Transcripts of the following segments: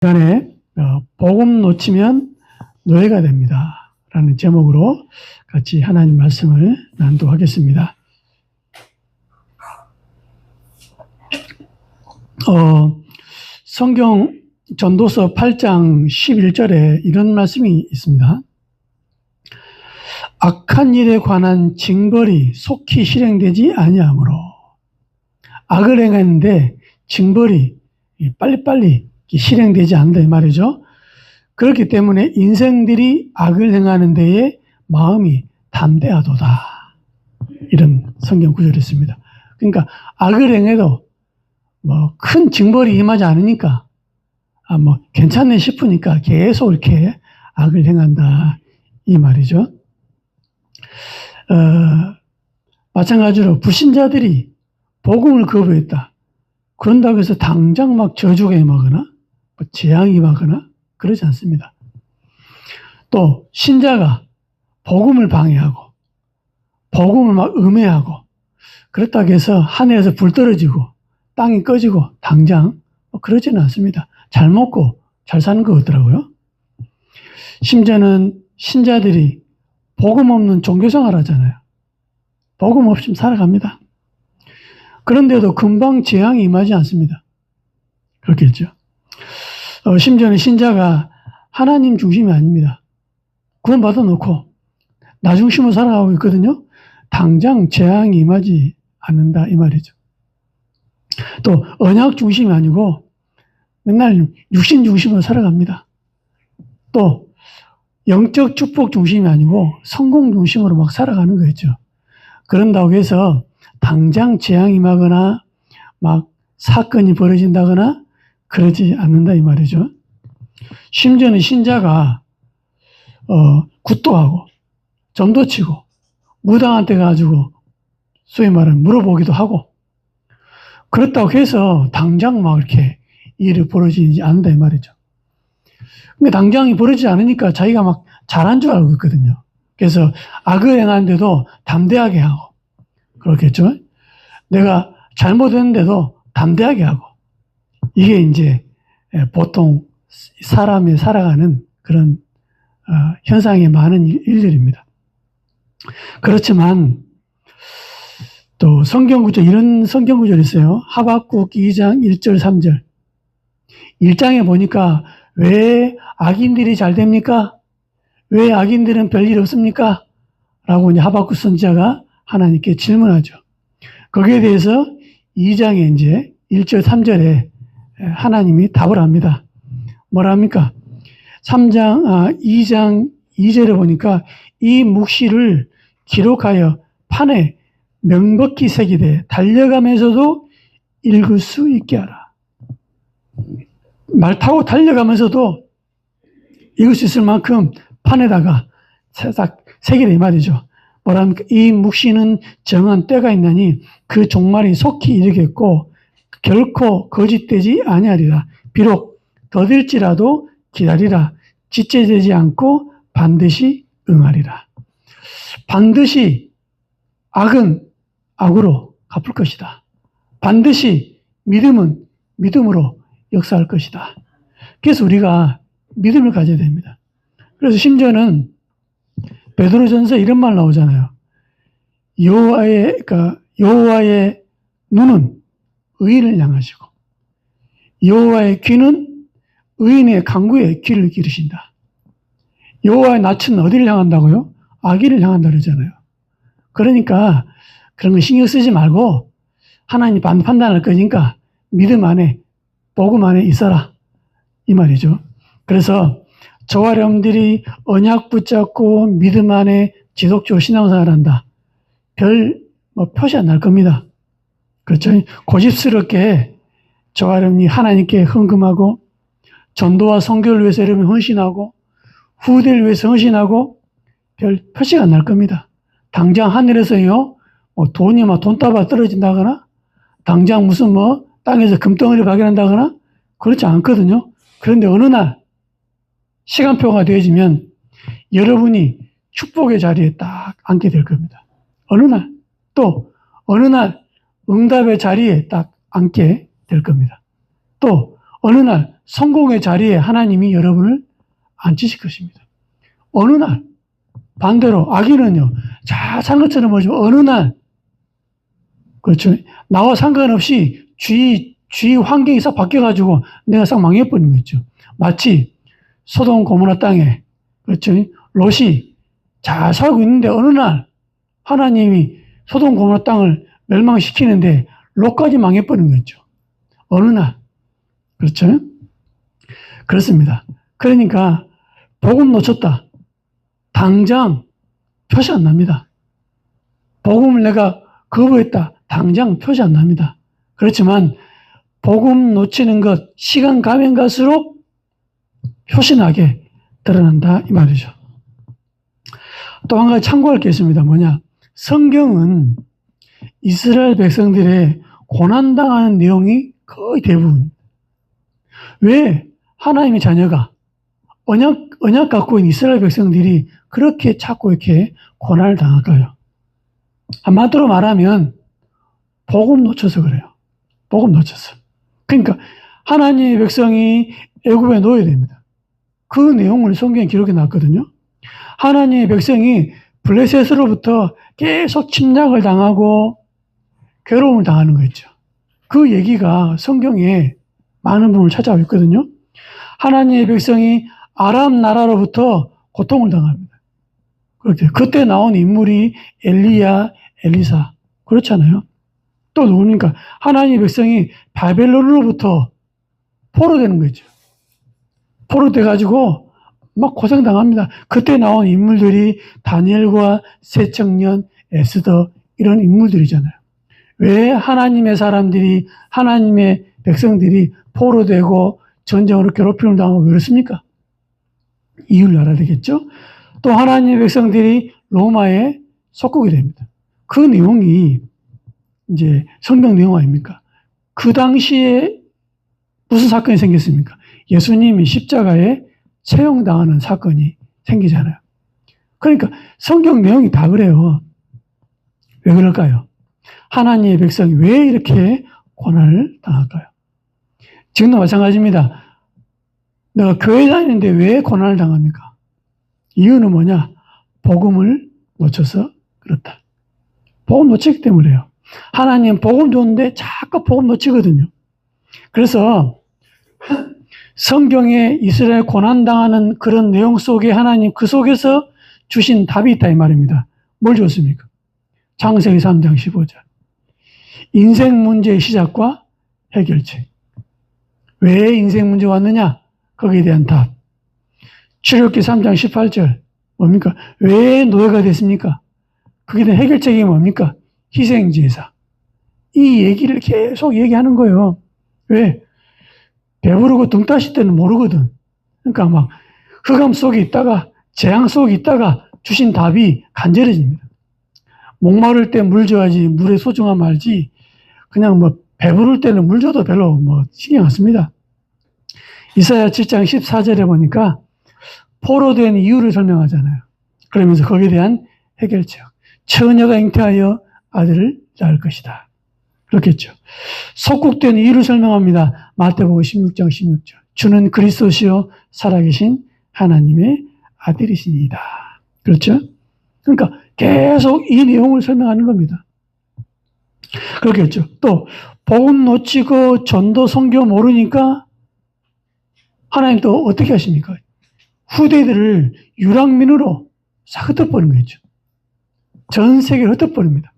시간에 복음 놓치면 노예가 됩니다. 라는 제목으로 같이 하나님 말씀을 낭독하겠습니다. 성경 전도서 8장 11절에 이런 말씀이 있습니다. 악한 일에 관한 징벌이 속히 실행되지 아니하므로, 악을 행했는데 징벌이 빨리빨리 실행되지 않는다 이 말이죠. 그렇기 때문에 인생들이 악을 행하는 데에 마음이 담대하도다, 이런 성경 구절이 있습니다. 그러니까 악을 행해도 큰 징벌이 임하지 않으니까 괜찮네 싶으니까 계속 이렇게 악을 행한다 이 말이죠. 마찬가지로 불신자들이 복음을 거부했다, 그런다고 해서 당장 막 저주가 임하거나 재앙이 임하거나 그러지 않습니다. 또 신자가 복음을 방해하고 복음을 막 음해하고 그렇다고 해서 하늘에서 불 떨어지고 땅이 꺼지고 당장 그러지는 않습니다. 잘 먹고 잘 사는 것 같더라고요. 심지어는 신자들이 복음 없는 종교생활 하잖아요. 복음 없이 살아갑니다. 그런데도 금방 재앙이 임하지 않습니다. 그렇겠죠. 심지어는 신자가 하나님 중심이 아닙니다. 구원받아 놓고 나 중심으로 살아가고 있거든요. 당장 재앙이 임하지 않는다 이 말이죠. 또 언약 중심이 아니고 맨날 육신 중심으로 살아갑니다. 또 영적 축복 중심이 아니고 성공 중심으로 막 살아가는 거겠죠. 그런다고 해서 당장 재앙이 임하거나 막 사건이 벌어진다거나 그러지 않는다 이 말이죠. 심지어는 신자가 굿도하고 전도치고 무당한테 가지고 소위 말하는 물어보기도 하고 그렇다고 해서 당장 막 이렇게 일이 벌어지지 않는다 이 말이죠. 근데 당장이 벌어지지 않으니까 자기가 막 잘한 줄 알고 있거든요. 그래서 악을 행하는데도 담대하게 하고 그렇겠죠. 내가 잘못했는데도 담대하게 하고, 이게 이제 보통 사람이 살아가는 그런 현상의 많은 일들입니다. 그렇지만 또 성경구절, 이런 성경구절이 있어요. 하박국 2장 1절 3절. 1장에 보니까 왜 악인들이 잘 됩니까? 왜 악인들은 별일 없습니까? 라고 이제 하박국 선지자가 하나님께 질문하죠. 거기에 대해서 2장에 이제 1절 3절에 하나님이 답을 합니다. 뭐라 합니까? 2장 2절에 보니까 이 묵시를 기록하여 판에 명백히 새기되 달려가면서도 읽을 수 있게 하라. 말 타고 달려가면서도 읽을 수 있을 만큼 판에다가 새기라 이 말이죠. 뭐라 합니까? 이 묵시는 정한 때가 있나니 그 종말이 속히 이르겠고 결코 거짓되지 아니하리라. 비록 더딜지라도 기다리라. 지체되지 않고 반드시 응하리라. 반드시 악은 악으로 갚을 것이다. 반드시 믿음은 믿음으로 역사할 것이다. 그래서 우리가 믿음을 가져야 됩니다. 그래서 심지어는 베드로전서 이런 말 나오잖아요. 여호와의 눈은 의인을 향하시고 여호와의 귀는 의인의 간구에 귀를 기르신다. 여호와의 낯은 어디를 향한다고요? 악인을 향한다 그러잖아요. 그러니까 그런 거 신경 쓰지 말고 하나님 판단할 거니까 믿음 안에 복음 안에 있어라 이 말이죠. 그래서 저와 여러분들이 언약 붙잡고 믿음 안에 지속적으로 신앙생활을 한다. 별 표시 안 날 겁니다. 그렇죠? 고집스럽게 저와 여러분이 하나님께 헌금하고 전도와 선교를 위해서 여러분 헌신하고 후대를 위해서 헌신하고 별 표시가 안 날 겁니다. 당장 하늘에서요 돈이 돈다발 떨어진다거나 당장 무슨 땅에서 금덩어리 발견한다거나 그렇지 않거든요. 그런데 어느 날 시간표가 되어지면 여러분이 축복의 자리에 딱 앉게 될 겁니다. 어느 날, 또 어느 날 응답의 자리에 딱 앉게 될 겁니다. 또 어느 날 성공의 자리에 하나님이 여러분을 앉히실 것입니다. 어느 날, 반대로 악인은요, 잘 산 것처럼 보지만 어느 날, 그렇죠. 나와 상관없이 주위 환경이 싹 바뀌어가지고 내가 싹 망해버린 거죠. 마치 소돔 고모라 땅에, 그렇죠. 롯이 잘 살고 있는데 어느 날 하나님이 소돔 고모라 땅을 멸망시키는데 롯까지 망해버린 거죠. 어느 날. 그렇죠. 그렇습니다. 그러니까 복음 놓쳤다. 당장 표시 안 납니다. 복음을 내가 거부했다. 당장 표시 안 납니다. 그렇지만 복음 놓치는 것 시간 가면 갈수록 표시나게 드러난다 이 말이죠. 또 한 가지 참고할 게 있습니다. 뭐냐? 성경은 이스라엘 백성들의 고난당하는 내용이 거의 대부분. 왜 하나님의 자녀가 언약 갖고 있는 이스라엘 백성들이 그렇게 자꾸 이렇게 고난을 당할까요? 한마디로 말하면 복음 놓쳐서 그래요. 복음 놓쳐서. 그러니까 하나님의 백성이 애굽에 놓여야 됩니다. 그 내용을 성경에 기록해 놨거든요. 하나님의 백성이 블레셋으로부터 계속 침략을 당하고 괴로움을 당하는 거 있죠. 그 얘기가 성경에 많은 부분을 찾아오고 있거든요. 하나님의 백성이 아람 나라로부터 고통을 당합니다. 그렇게 그때 나온 인물이 엘리야, 엘리사 그렇잖아요. 또 누굽니까? 하나님의 백성이 바벨론으로부터 포로되는 거죠. 포로돼 가지고 막 고생당합니다. 그때 나온 인물들이 다니엘과 새 청년, 에스더 이런 인물들이잖아요. 왜 하나님의 사람들이 하나님의 백성들이 포로되고 전쟁으로 괴롭힘을 당하고 왜 그렇습니까? 이유를 알아야 되겠죠. 또 하나님의 백성들이 로마에 속국이 됩니다. 그 내용이 이제 성경 내용 아닙니까? 그 당시에 무슨 사건이 생겼습니까? 예수님이 십자가에 채용당하는 사건이 생기잖아요. 그러니까 성경 내용이 다 그래요. 왜 그럴까요? 하나님의 백성이 왜 이렇게 고난을 당할까요? 지금도 마찬가지입니다. 내가 교회 다니는데 왜 고난을 당합니까? 이유는 뭐냐? 복음을 놓쳐서 그렇다. 복음 놓치기 때문에요. 하나님 복음 줬는데 자꾸 복음 놓치거든요. 그래서 성경에 이스라엘 고난당하는 그런 내용 속에 하나님 그 속에서 주신 답이 있다 이 말입니다. 뭘 줬습니까? 창세기 3장 15절. 인생 문제의 시작과 해결책. 왜 인생 문제가 왔느냐? 거기에 대한 답. 출애굽기 3장 18절. 뭡니까? 왜 노예가 됐습니까? 거기에 대한 해결책이 뭡니까? 희생제사. 이 얘기를 계속 얘기하는 거예요. 왜? 배부르고 등 따실 때는 모르거든. 그러니까 막 흑암 속에 있다가 재앙 속에 있다가 주신 답이 간절해집니다. 목마를 때 물 줘야지 물의 소중함 알지. 그냥 뭐 배부를 때는 물 줘도 별로 뭐 신경 안 씁니다. 이사야 7장 14절에 보니까 포로된 이유를 설명하잖아요. 그러면서 거기에 대한 해결책. 처녀가 잉태하여 아들을 낳을 것이다. 그렇겠죠. 속국된 이유를 설명합니다. 마태복음 16장 16절. 주는 그리스도시요 살아계신 하나님의 아들이시니이다. 그렇죠? 그러니까 계속 이 내용을 설명하는 겁니다. 그렇겠죠. 또 복음 놓치고 전도 선교 모르니까 하나님 또 어떻게 하십니까? 후대들을 유랑민으로 싹 흩어버리는 거죠. 전 세계를 흩어버립니다.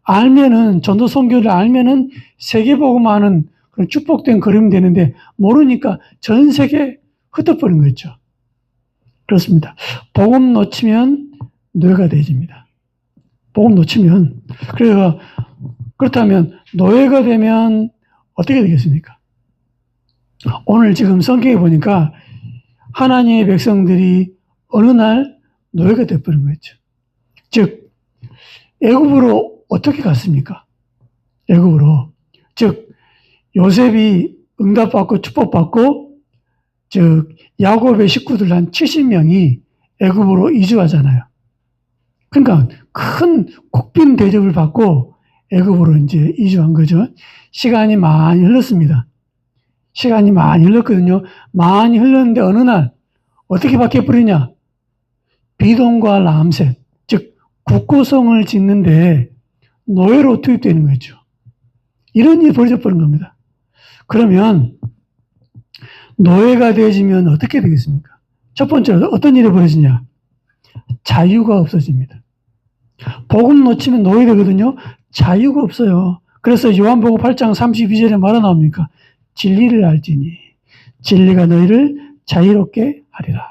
알면은 전도 선교를 알면은 세계복음화하는 그런 축복된 그림이 되는데 모르니까 전 세계 흩어버린 거죠. 그렇습니다. 복음 놓치면 노예가 되집니다. 복음 놓치면 그래서 그렇다면 노예가 되면 어떻게 되겠습니까? 오늘 지금 성경에 보니까 하나님의 백성들이 어느 날 노예가 되어버린 거죠. 즉 애굽으로 어떻게 갔습니까? 애굽으로. 즉 요셉이 응답받고 축복받고 즉 야곱의 식구들 한 70명이 애굽으로 이주하잖아요. 그러니까 큰 국빈 대접을 받고 애굽으로 이제 이주한 거죠. 시간이 많이 흘렀습니다. 시간이 많이 흘렀거든요. 많이 흘렀는데 어느 날 어떻게 바뀌어버리냐? 비동과 람셋, 즉 국고성을 짓는데 노예로 투입되는 거죠. 이런 일이 벌어져버린 겁니다. 그러면 노예가 되어지면 어떻게 되겠습니까? 첫 번째로 어떤 일이 벌어지냐? 자유가 없어집니다. 복음 놓치면 노예되거든요. 자유가 없어요. 그래서 요한복음 8장 32절에 뭐라 나옵니까? 진리를 알지니 진리가 너희를 자유롭게 하리라.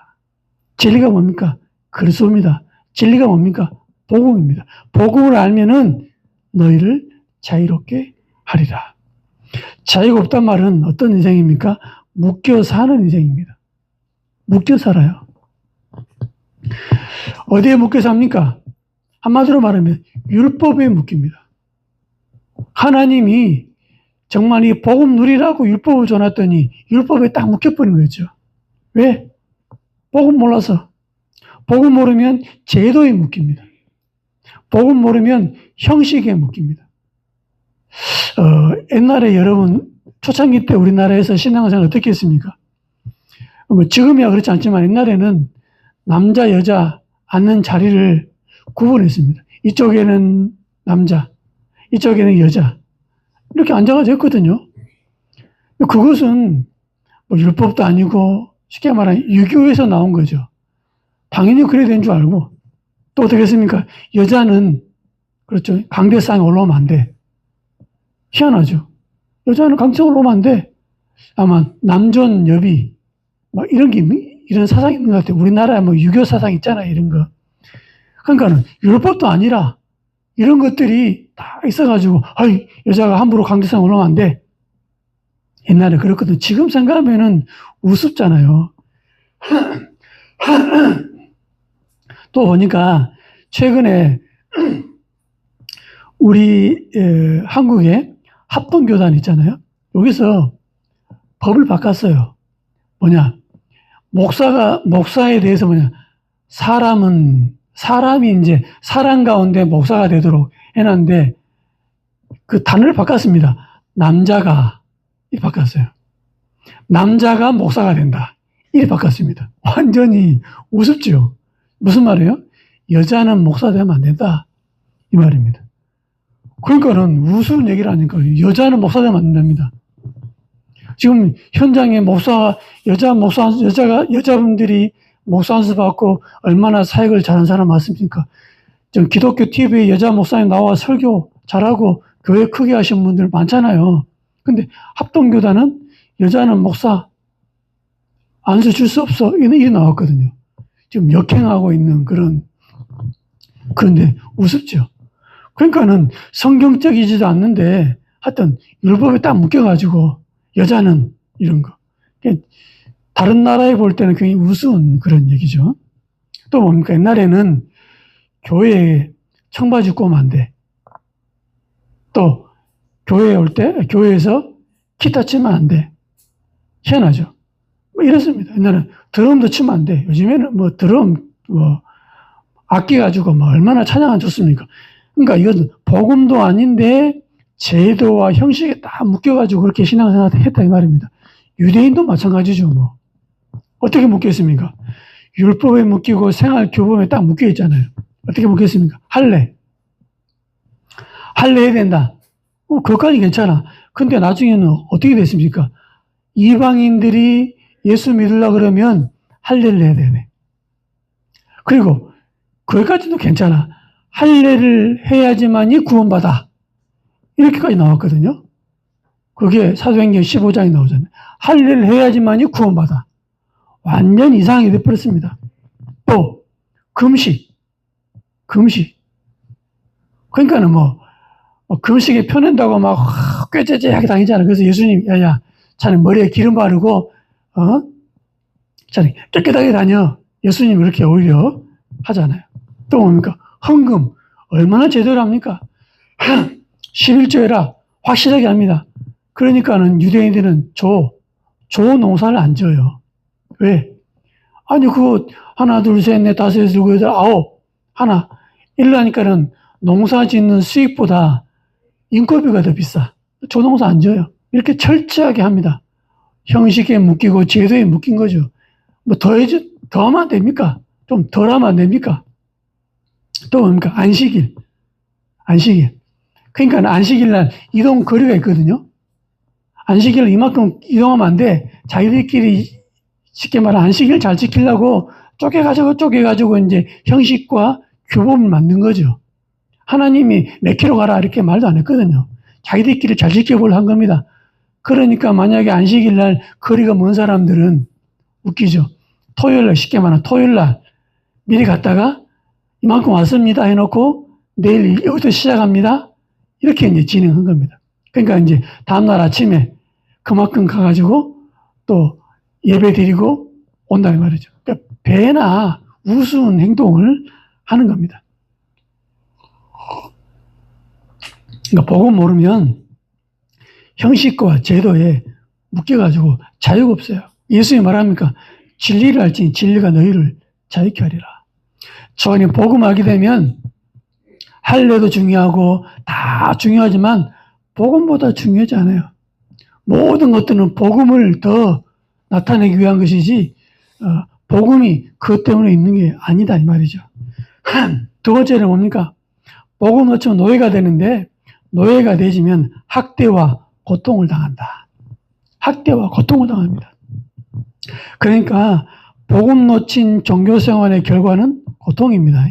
진리가 뭡니까? 그리스도입니다. 진리가 뭡니까? 복음입니다. 복음을 알면은 너희를 자유롭게 하리라. 자유가 없단 말은 어떤 인생입니까? 묶여 사는 인생입니다. 묶여 살아요. 어디에 묶여 삽니까? 한마디로 말하면 율법에 묶입니다. 하나님이 정말 이 복음 누리라고 율법을 줘놨더니 율법에 딱 묶여버린 거죠. 왜? 복음 몰라서. 복음 모르면 제도에 묶입니다. 복음 모르면 형식에 묶입니다. 옛날에 여러분 초창기 때 우리나라에서 신앙생활 어떻게 했습니까? 뭐 지금이야 그렇지 않지만 옛날에는 남자 여자 앉는 자리를 구분했습니다. 이쪽에는 남자, 이쪽에는 여자 이렇게 앉아가지고 했거든요. 그것은 뭐 율법도 아니고 쉽게 말하면 유교에서 나온 거죠. 당연히 그래야 되는 줄 알고 또 어떻게 했습니까? 여자는 그렇죠. 강대상에 올라오면 안 돼. 희한하죠. 여자는 강대상에 올라오면 안 돼. 아마 남존 여비 막 이런 사상이 있는 것 같아요. 우리나라에 뭐 유교 사상 있잖아요. 이런 거. 그러니까는 율법도 아니라 이런 것들이 다 있어가지고 여자가 함부로 강대상에 올라오면 안 돼. 옛날에 그렇거든. 지금 생각하면은 우습잖아요. 또 보니까 최근에 우리 한국에 합동교단 있잖아요. 여기서 법을 바꿨어요. 뭐냐? 목사에 대해서 사람이 이제 사람 가운데 목사가 되도록 해놨는데 그 단어를 바꿨습니다. 남자가 이렇게 바꿨어요. 남자가 목사가 된다. 이렇게 바꿨습니다. 완전히 우습죠. 무슨 말이에요? 여자는 목사 되면 안 된다. 이 말입니다. 그러니까는 우스운 얘기를 하니까 여자는 목사 되면 안 된답니다. 지금 현장에 여자분들이 목사 안수 받고 얼마나 사역을 잘하는 사람 많습니까? 좀 기독교 TV에 여자 목사님 나와 설교 잘하고 교회 크게 하신 분들 많잖아요. 근데 합동교단은 여자는 목사 안수 줄 수 없어. 이런 일이 나왔거든요. 지금 역행하고 있는 그런데 우습죠. 그러니까는 성경적이지도 않는데 하여튼 율법에 딱 묶여가지고 여자는 이런 거. 다른 나라에 볼 때는 굉장히 우스운 그런 얘기죠. 또 뭡니까? 옛날에는 교회에 청바지 입고 오면 안 돼. 또 교회에 올 때 교회에서 기타 치면 안 돼. 희한하죠. 뭐 이렇습니다. 옛날에는 드럼도 치면 안 돼. 요즘에는 뭐 드럼 악기 가지고 뭐 얼마나 찬양하면 좋습니까? 그러니까 이건 복음도 아닌데 제도와 형식에 딱 묶여가지고 그렇게 신앙생활을 했다 이 말입니다. 유대인도 마찬가지죠. 뭐 어떻게 묶여 있습니까? 율법에 묶이고 생활 교범에 딱 묶여 있잖아요. 어떻게 묶여 있습니까? 할례 해야 된다. 그것까지 괜찮아. 근데 나중에는 어떻게 됐습니까? 이방인들이 예수 믿으려고 그러면 할례를 해야 되네. 그리고 거기까지도 괜찮아. 할례를 해야지만이 구원받아. 이렇게까지 나왔거든요. 그게 사도행전 15장에 나오잖아요. 할례를 해야지만이 구원받아. 완전 이상하게 돼버렸습니다. 또 금식. 그러니까는 금식에 펴낸다고 막 꾀죄죄하게 다니잖아요. 그래서 예수님 야야 자네 머리에 기름 바르고 자네 깨끗하게 다녀. 예수님 그렇게 오히려 하잖아요. 또 뭡니까? 헌금 얼마나 제대로 합니까? 11조 해라 확실하게 합니다. 그러니까는 유대인들은 조 농사를 안 져요. 왜? 아니 그거 하나 둘 셋 넷 다섯 여섯 일곱 여덟 아홉 하나 이러니까는 농사 짓는 수익보다 인건비가 더 비싸. 조 농사 안 져요. 이렇게 철저하게 합니다. 형식에 묶이고 제도에 묶인 거죠. 뭐 더하면 안 됩니까? 좀 덜하면 안 됩니까? 또 뭡니까? 안식일. 그러니까 안식일 날 이동 거리가 있거든요. 안식일을 이만큼 이동하면 안 돼. 자기들끼리 쉽게 말하면 안식일 잘 지키려고 쪼개가지고 이제 형식과 규범을 만든 거죠. 하나님이 몇 킬로 가라 이렇게 말도 안 했거든요. 자기들끼리 잘 지켜보려 한 겁니다. 그러니까 만약에 안식일 날 거리가 먼 사람들은 웃기죠. 토요일 날 쉽게 말하면 토요일 날 미리 갔다가 이만큼 왔습니다 해놓고 내일 여기서 시작합니다. 이렇게 이제 진행한 겁니다. 그러니까 이제 다음날 아침에 그만큼 가가지고 또 예배 드리고 온다 이 말이죠. 그러니까 배나 우스운 행동을 하는 겁니다. 그러니까 복음 모르면 형식과 제도에 묶여가지고 자유가 없어요. 예수님이 말합니까? 진리를 알지니 진리가 너희를 자유케 하리라. 저는 복음하게 되면 할례도 중요하고 다 중요하지만 복음보다 중요하지 않아요. 모든 것들은 복음을 더 나타내기 위한 것이지 복음이 그것 때문에 있는 게 아니다 이 말이죠. 두 번째는 뭡니까? 복음 놓치면 노예가 되는데 노예가 되지면 학대와 고통을 당한다. 학대와 고통을 당합니다. 그러니까 복음 놓친 종교생활의 결과는 고통입니다.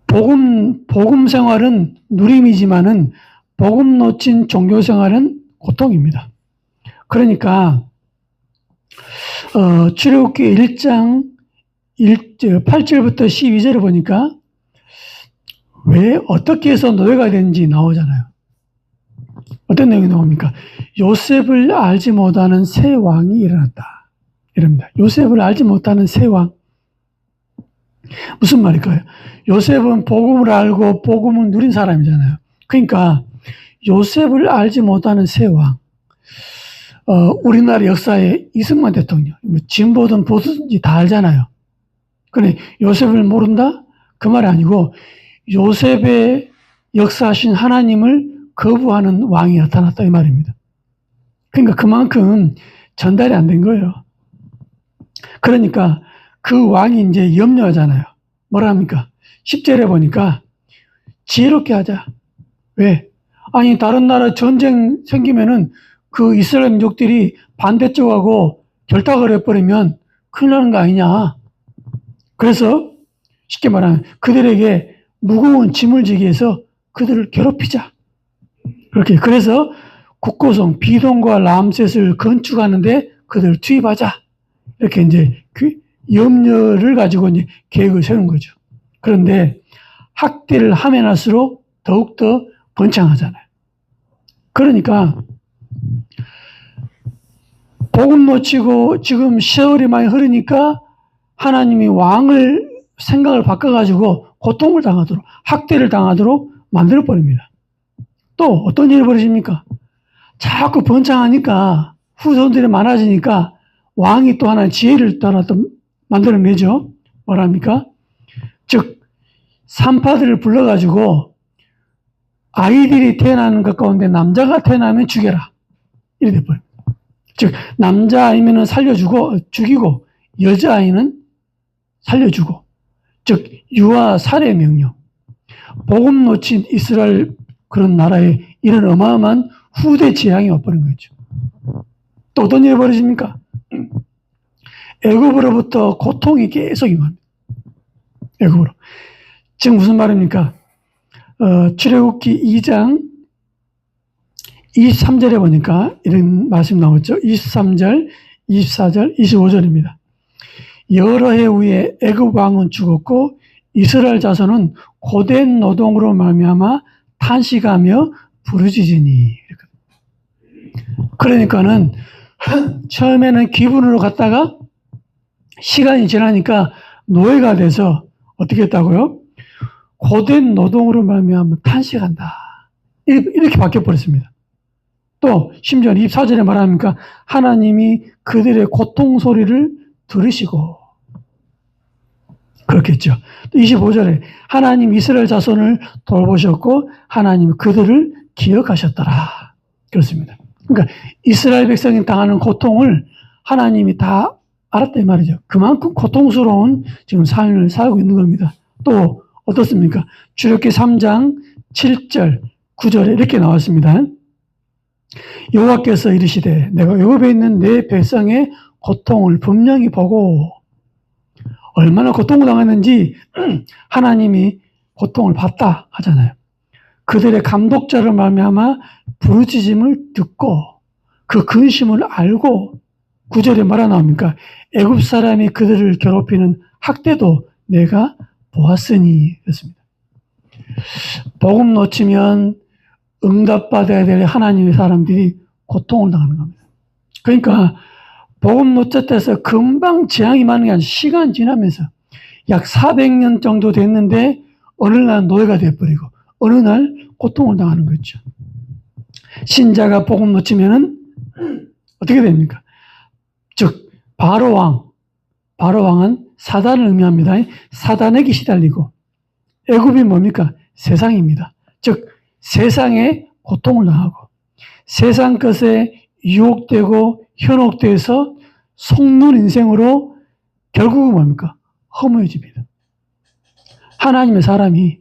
복음 생활은 누림이지만은 복음 놓친 종교생활은 고통입니다. 그러니까 출애굽기 1장 8절부터 12절을 보니까 왜 어떻게 해서 노예가 되는지 나오잖아요. 어떤 내용이 나옵니까? 요셉을 알지 못하는 새 왕이 일어났다. 이럽니다. 요셉을 알지 못하는 새 왕. 무슨 말일까요? 요셉은 복음을 알고 복음을 누린 사람이잖아요. 그러니까 요셉을 알지 못하는 새 왕. 우리나라 역사에 이승만 대통령, 진보든 보수든지 다 알잖아요. 그런데 요셉을 모른다? 그 말이 아니고 요셉의 역사하신 하나님을 거부하는 왕이 나타났다 이 말입니다. 그러니까 그만큼 전달이 안 된 거예요. 그러니까 그 왕이 이제 염려하잖아요. 뭐라 합니까? 10절에 보니까 지혜롭게 하자. 왜? 아니 다른 나라 전쟁 생기면은 그 이스라엘 민족들이 반대쪽하고 결탁을 해버리면 큰일 나는 거 아니냐. 그래서 쉽게 말하면 그들에게 무거운 짐을 지게 해서 그들을 괴롭히자. 그렇게 그래서 국고성 비동과 람셋을 건축하는데 그들을 투입하자. 이렇게 이제 그 염려를 가지고 이제 계획을 세운 거죠. 그런데 학대를 하면 할수록 더욱더 번창하잖아요. 그러니까 복음 놓치고 지금 세월이 많이 흐르니까 하나님이 왕을 생각을 바꿔가지고 고통을 당하도록 학대를 당하도록 만들어버립니다. 또 어떤 일이 벌어집니까? 자꾸 번창하니까 후손들이 많아지니까 왕이 또 하나 지혜를 또 하나 또 만들어내죠. 뭐랍니까? 즉 산파들을 불러가지고 아이들이 태어나는 것 가운데 남자가 태어나면 죽여라. 이렇게 돼버립니다. 즉 남자아이면 죽이고 여자아이는 살려주고 즉 유아 살해 명령. 복음 놓친 이스라엘 그런 나라에 이런 어마어마한 후대 재앙이 와버린 거죠. 또 어떤 일이 벌어집니까? 애굽으로부터 고통이 계속 임합니다. 애굽으로. 지금 무슨 말입니까? 출애굽기 2장 23절에 보니까 이런 말씀 나오죠. 23절, 24절, 25절입니다. 여러 해 후에 애굽 왕은 죽었고 이스라엘 자손은 고된 노동으로 말미암아 탄식하며 부르짖으니. 그러니까는 처음에는 기분으로 갔다가 시간이 지나니까 노예가 돼서 어떻게 했다고요? 고된 노동으로 말미암아 탄식한다. 이렇게 바뀌어버렸습니다. 또 심지어 24절에 말합니까? 하나님이 그들의 고통 소리를 들으시고 그렇겠죠. 또 25절에 하나님 이스라엘 자손을 돌보셨고 하나님 그들을 기억하셨더라. 그렇습니다. 그러니까 이스라엘 백성이 당하는 고통을 하나님이 다 알았다 이 말이죠. 그만큼 고통스러운 지금 삶을 살고 있는 겁니다. 또 어떻습니까? 출애굽기 3장 7절 9절에 이렇게 나왔습니다. 여호와께서 이르시되 내가 애굽에 있는 내 백성의 고통을 분명히 보고, 얼마나 고통을 당했는지 하나님이 고통을 받다 하잖아요. 그들의 감독자를 말미암아 부르짖음을 듣고 그 근심을 알고, 9절에 뭐라 나옵니까? 애굽 사람이 그들을 괴롭히는 학대도 내가 보았으니 그랬습니다. 복음 놓치면 응답받아야 될 하나님의 사람들이 고통을 당하는 겁니다. 그러니까 복음 놓쳤다 해서 금방 재앙이 많은 게 아니라 시간 지나면서 약 400년 정도 됐는데 어느 날 노예가 돼버리고 어느 날 고통을 당하는 거죠. 신자가 복음 놓치면은 어떻게 됩니까? 즉 바로왕은 사단을 의미합니다. 사단에게 시달리고, 애굽이 뭡니까? 세상입니다. 즉 세상에 고통을 당하고 세상 것에 유혹되고 현혹돼서 속는 인생으로 결국은 뭡니까? 허무해집니다. 하나님의 사람이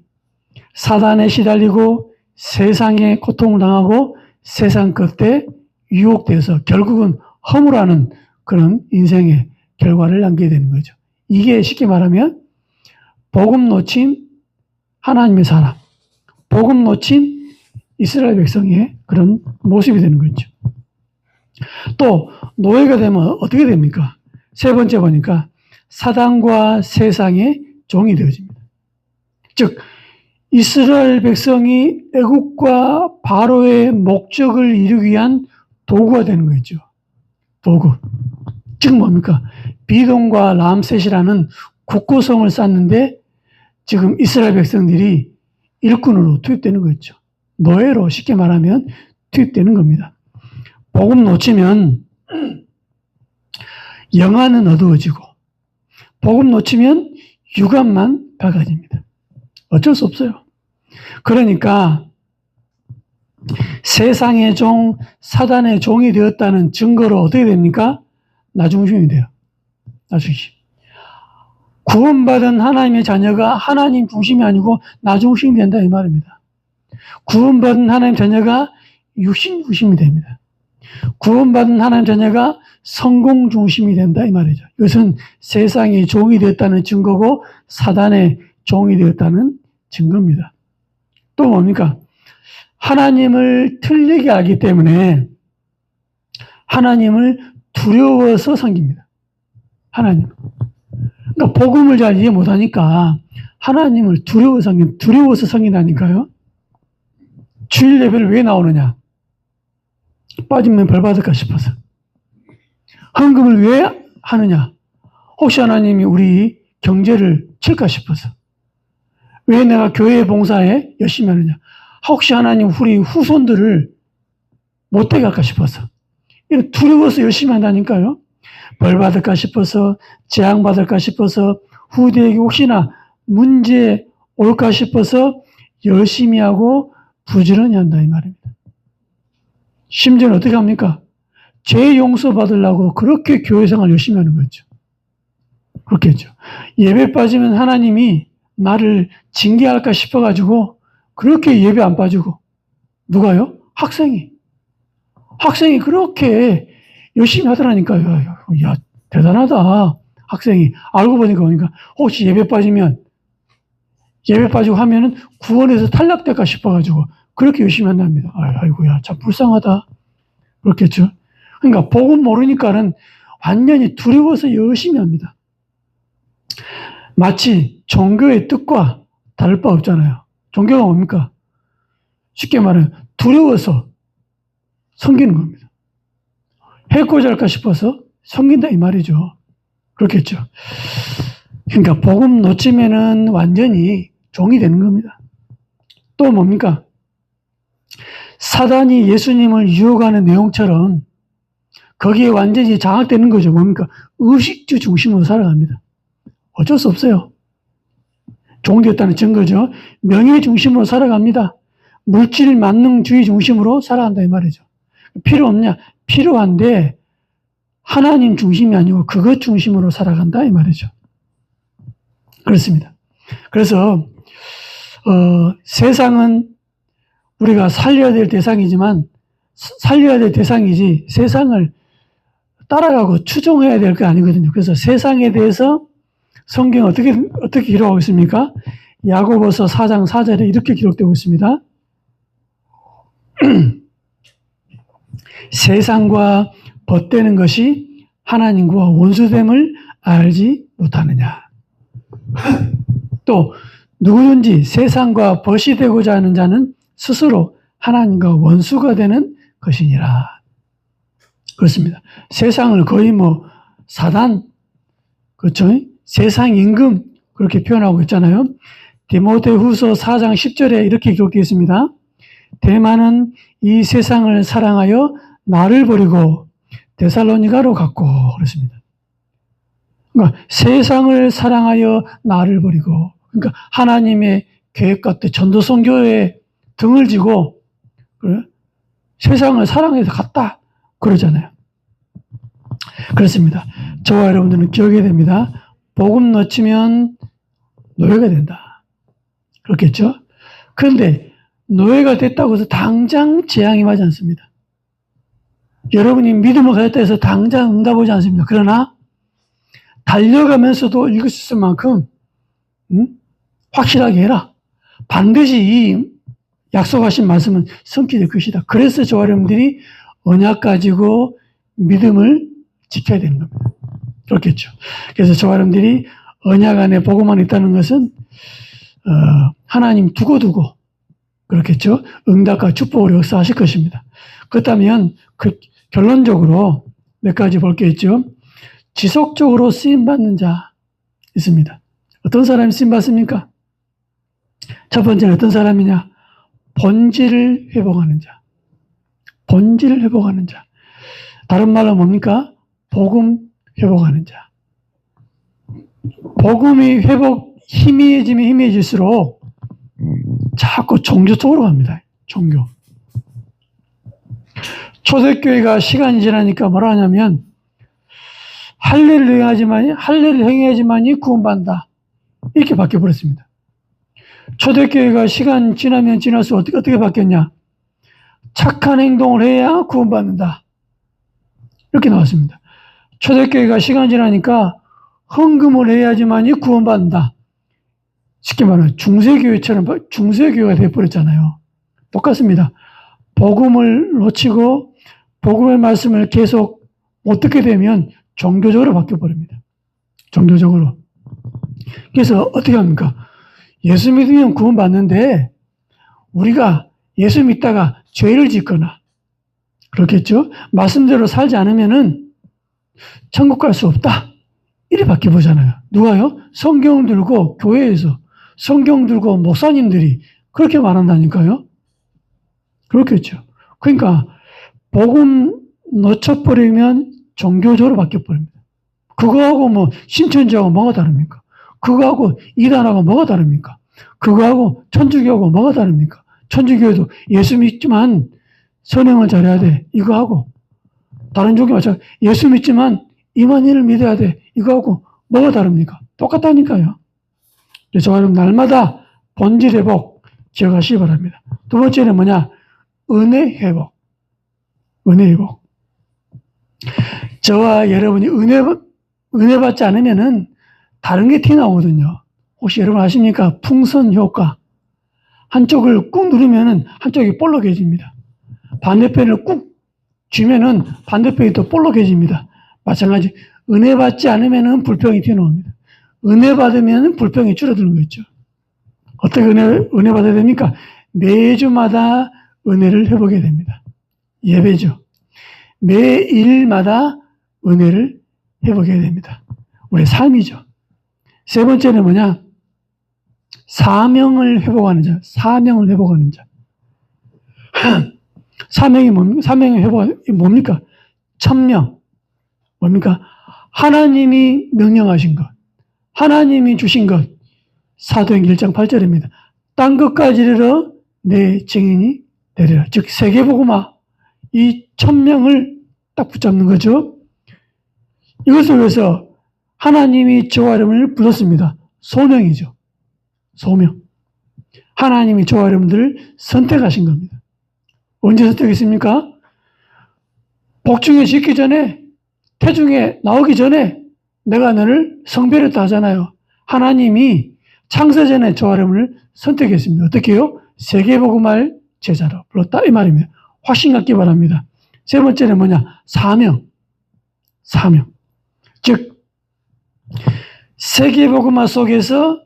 사단에 시달리고 세상에 고통을 당하고 세상 끝에 유혹돼서 결국은 허무라는 그런 인생의 결과를 남기게 되는 거죠. 이게 쉽게 말하면 복음 놓친 하나님의 사람, 복음 놓친 이스라엘 백성의 그런 모습이 되는 거죠. 또 노예가 되면 어떻게 됩니까? 세 번째 보니까 사단과 세상의 종이 되어집니다. 즉 이스라엘 백성이 애국과 바로의 목적을 이루기 위한 도구가 되는 거죠. 도구. 즉 뭡니까? 비동과 람셋이라는 국고성을 쌓는데 지금 이스라엘 백성들이 일꾼으로 투입되는 거죠. 노예로 쉽게 말하면 투입되는 겁니다. 복음 놓치면 영안은 어두워지고 복음 놓치면 육안만 밝아집니다. 어쩔 수 없어요. 그러니까 세상의 종, 사단의 종이 되었다는 증거로 어떻게 됩니까? 나중심이 돼요. 나중심. 구원받은 하나님의 자녀가 하나님 중심이 아니고 나중심이 된다 이 말입니다. 구원받은 하나님 자녀가 육신 중심이 됩니다. 구원받은 하나님 자녀가 성공 중심이 된다 이 말이죠. 이것은 세상의 종이 되었다는 증거고 사단의 종이 되었다는 증거입니다. 또 뭡니까? 하나님을 틀리게 알기 때문에 하나님을 두려워서 섬깁니다. 하나님. 그러니까 복음을 잘 이해 못하니까 하나님을 두려워서 섬긴다니까요. 주일 예배를 왜 나오느냐? 빠지면 벌 받을까 싶어서. 헌금을 왜 하느냐? 혹시 하나님이 우리 경제를 칠까 싶어서. 왜 내가 교회 봉사에 열심히 하느냐? 혹시 하나님 우리 후손들을 못되게 할까 싶어서. 이런 두려워서 열심히 한다니까요. 벌 받을까 싶어서, 재앙 받을까 싶어서, 후대에게 혹시나 문제 올까 싶어서 열심히 하고 부지런히 한다 이 말입니다. 심지어는 어떻게 합니까? 죄 용서 받으려고 그렇게 교회 생활 열심히 하는 거죠. 그렇겠죠. 예배 빠지면 하나님이 나를 징계할까 싶어가지고 그렇게 예배 안 빠지고. 누가요? 학생이 그렇게 열심히 하더라니까요. 야, 대단하다. 학생이. 알고 보니까 혹시 예배 빠지고 하면은 구원에서 탈락될까 싶어가지고 그렇게 열심히 한답니다. 아이고야, 참 불쌍하다. 그렇겠죠. 그러니까 복음 모르니까는 완전히 두려워서 열심히 합니다. 마치 종교의 뜻과 다를 바 없잖아요. 종교가 뭡니까? 쉽게 말하면 두려워서 섬기는 겁니다. 해코지 할까 싶어서 섬긴다 이 말이죠. 그렇겠죠. 그러니까 복음 놓치면은 완전히 종이 되는 겁니다. 또 뭡니까? 사단이 예수님을 유혹하는 내용처럼 거기에 완전히 장악되는 거죠. 뭡니까? 의식주 중심으로 살아갑니다. 어쩔 수 없어요. 종이 되었다는 증거죠. 명예 중심으로 살아갑니다. 물질 만능주의 중심으로 살아간다 이 말이죠. 필요 없냐? 필요한데 하나님 중심이 아니고 그것 중심으로 살아간다 이 말이죠. 그렇습니다. 그래서 세상은 우리가 살려야 될 대상이지만 살려야 될 대상이지 세상을 따라가고 추종해야 될 게 아니거든요. 그래서 세상에 대해서 성경 어떻게 기록하고 있습니까? 야고보서 4장 4절에 이렇게 기록되고 있습니다. 세상과 벗되는 것이 하나님과 원수됨을 알지 못하느냐. 또 누구든지 세상과 벗이 되고자 하는 자는 스스로 하나님과 원수가 되는 것이니라. 그렇습니다. 세상을 거의 사단, 그렇죠? 세상 임금 그렇게 표현하고 있잖아요. 디모데후서 4장 10절에 이렇게 기록되어 있습니다. 대만은 이 세상을 사랑하여 나를 버리고 데살로니가로 갔고 그렇습니다. 그러니까 세상을 사랑하여 나를 버리고, 그러니까 하나님의 계획과 뜻, 전도선교에 등을 지고 세상을 사랑해서 갔다 그러잖아요. 그렇습니다. 저와 여러분들은 기억해야 됩니다. 복음 놓치면 노예가 된다. 그렇겠죠? 그런데 노예가 됐다고 해서 당장 재앙이 맞지 않습니다. 여러분이 믿음을 가졌다 해서 당장 응답 오지 않습니다. 그러나 달려가면서도 읽을 수 있을 만큼 확실하게 해라. 반드시 이 약속하신 말씀은 성취될 것이다. 그래서 저와 여러분들이 언약 가지고 믿음을 지켜야 되는 겁니다. 그렇겠죠. 그래서 저와 여러분들이 언약 안에 복음만 있다는 것은 하나님 두고두고 그렇겠죠. 응답과 축복으로 역사하실 것입니다. 그렇다면 결론적으로 몇 가지 볼 게 있죠. 지속적으로 쓰임받는 자 있습니다. 어떤 사람이 쓰임받습니까? 첫 번째는 어떤 사람이냐? 본질을 회복하는 자. 본질을 회복하는 자. 다른 말로 뭡니까? 복음 회복하는 자. 복음이 희미해지면 희미해질수록 자꾸 종교 쪽으로 갑니다. 종교. 초대교회가 시간이 지나니까 뭐라 하냐면 할례를 행해야지만이 구원받는다. 이렇게 바뀌어버렸습니다. 초대교회가 시간 지나면 지날수록 어떻게 바뀌었냐? 착한 행동을 해야 구원받는다. 이렇게 나왔습니다. 초대교회가 시간 지나니까 헌금을 해야지만이 구원받는다. 쉽게 말하면 중세교회처럼 중세교회가 되어버렸잖아요. 똑같습니다. 복음을 놓치고 복음의 말씀을 계속 못 듣게 되면 종교적으로 바뀌어버립니다. 종교적으로. 그래서 어떻게 합니까? 예수 믿으면 구원받는데 우리가 예수 믿다가 죄를 짓거나 그렇겠죠? 말씀대로 살지 않으면은 천국 갈 수 없다. 이래 바뀌어보잖아요. 누가요? 성경을 들고 교회에서 성경 들고 목사님들이 그렇게 말한다니까요. 그렇겠죠. 그러니까 복음 놓쳐버리면 종교적으로 바뀌어버립니다. 그거하고 신천지하고 뭐가 다릅니까? 그거하고 이단하고 뭐가 다릅니까? 그거하고 천주교하고 뭐가 다릅니까? 천주교에도 예수 믿지만 선행을 잘해야 돼. 이거하고 다른 종교 마찬가지. 예수 믿지만 임한이를 믿어야 돼. 이거하고 뭐가 다릅니까? 똑같다니까요. 저와 여러분 날마다 본질 회복 기억하시기 바랍니다. 두 번째는 뭐냐? 은혜 회복. 은혜 회복. 저와 여러분이 은혜 받지 않으면은 다른 게 튀어나오거든요. 혹시 여러분 아십니까? 풍선 효과. 한쪽을 꾹 누르면은 한쪽이 볼록해집니다. 반대편을 꾹 쥐면은 반대편이 또 볼록해집니다. 마찬가지. 은혜 받지 않으면은 불평이 튀어나옵니다. 은혜 받으면 불평이 줄어드는 거 있죠. 어떻게 은혜 받아야 됩니까? 매주마다 은혜를 회복해야 됩니다. 예배죠. 매일마다 은혜를 회복해야 됩니다. 우리의 삶이죠. 세 번째는 뭐냐? 사명을 회복하는 자. 사명을 회복하는 자. 사명이 뭡니까? 사명의 회복이 뭡니까? 천명. 뭡니까? 하나님이 명령하신 것. 하나님이 주신 것. 사도행전 1장 8절입니다. 땅 끝까지 이르러 내 증인이 되리라. 즉 세계복음화. 이 천명을 딱 붙잡는 거죠. 이것을 위해서 하나님이 저와 여러분을 불렀습니다. 소명이죠. 소명. 하나님이 저와 여러분들을 선택하신 겁니다. 언제 선택했습니까? 복중에 짓기 전에, 태중에 나오기 전에 내가 너를 성별했다 하잖아요. 하나님이 창세 전에 저와 여러분을 선택했습니다. 어떻게 해요? 세계복음할 제자로 불렀다 이 말입니다. 확신 갖기 바랍니다. 세 번째는 뭐냐? 사명. 사명. 즉 세계복음화 속에서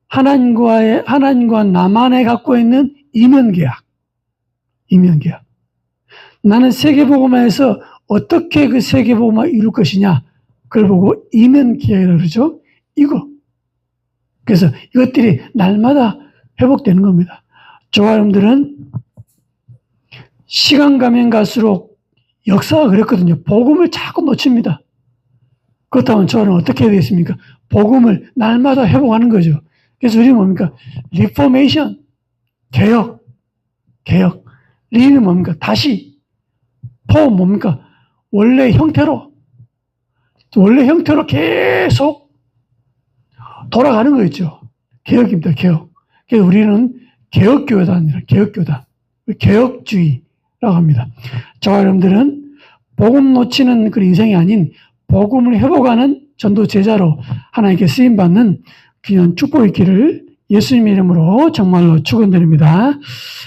하나님과 나만에 갖고 있는 이면계약. 이면계약. 나는 세계복음화에서 어떻게 그 세계복음화 이룰 것이냐. 그걸 보고 이면계약이라고 그러죠. 이거. 그래서 이것들이 날마다 회복되는 겁니다. 저와 여러분들은 시간 가면 갈수록 역사가 그랬거든요. 복음을 자꾸 놓칩니다. 그렇다면 저는 어떻게 해야 되겠습니까? 복음을 날마다 회복하는 거죠. 그래서 우리는 뭡니까? 리포메이션, 개혁. 리는 뭡니까? 다시. 포 뭡니까? 원래 형태로 계속 돌아가는 거 있죠. 개혁입니다. 개혁. 그래서 우리는 개혁교회다 아니라 개혁교다. 개혁주의라고 합니다. 저와 여러분들은 복음 놓치는 그 인생이 아닌 복음을 회복하는 전도 제자로 하나님께 쓰임받는 귀한 축복의 길을 예수님의 이름으로 정말로 축원드립니다.